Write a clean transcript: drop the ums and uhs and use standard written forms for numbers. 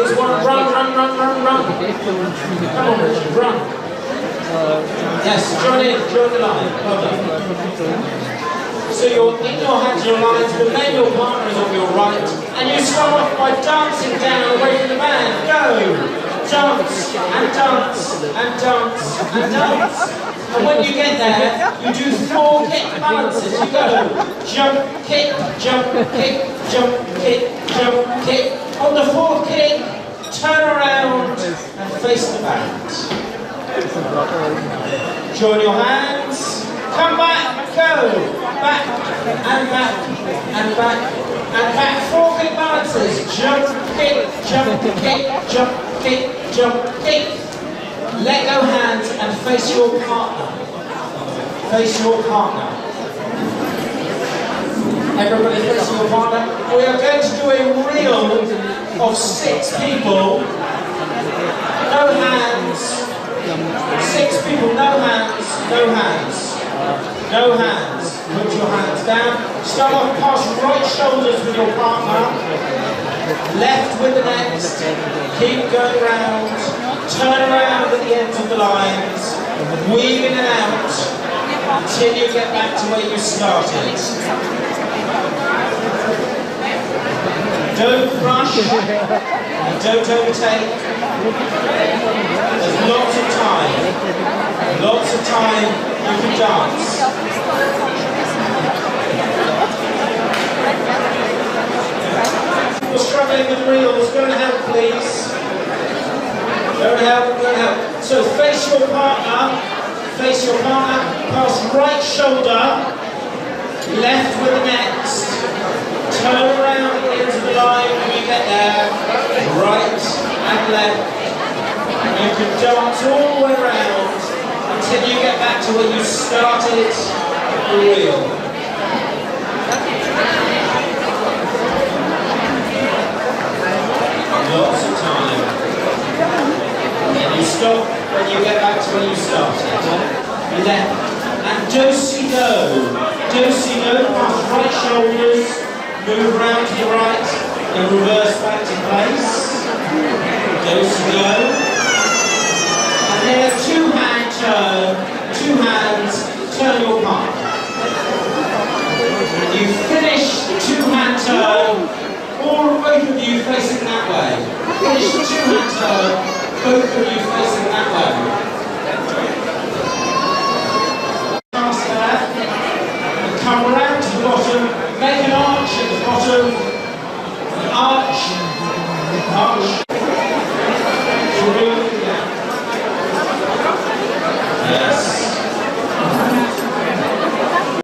Boys want to run. Come on, Richard, run. Yes, join the line. Well done. So you're in your hands, your lines, but then your partner is on your right, and you start off by dancing down away from the man. Go! Dance, and dance, and dance, and dance. And when you get there, you do 4 kick balances. You go jump, kick, jump, kick, jump, kick, jump, kick. On the 4th kick, turn around and face the band. Join your hands. Come back, go. Back, and back, and back, and back. 4 kick balances. Jump, kick, jump, kick, jump, kick, jump, kick. Let go hands and face your partner. Face your partner. Everybody face your partner. We are going to do a reel of 6 people. No hands. 6 people, no hands, no hands. No hands. Put your hands down. Start off past right shoulders with your partner. Left with the next. Keep going round. Turn around at the ends of the lines. Weave in and out until you get back to where you started. Don't rush. And don't overtake. There's lots of time. Lots of time you can dance. You're struggling with reels, go and help please. Go and help. So face your partner, pass right shoulder, left with the next, turn around at the ends of the line when you get there, right and left. And you can dance all the way around until you get back to where you started the reel. Lots of time. And you stop when you get back to where you started. Left. And do-si-do. Do-si-do, pass right shoulders, move round to the right, and reverse back to place. Do-si-do. And then a 2-hand turn, 2 hands, turn your partner. And you finish the 2-hand turn, both of you facing that way. Finish the 2-hand turn, both of you facing that way. Pass there, and come around to the bottom, make an arch at the bottom, an arch, yes.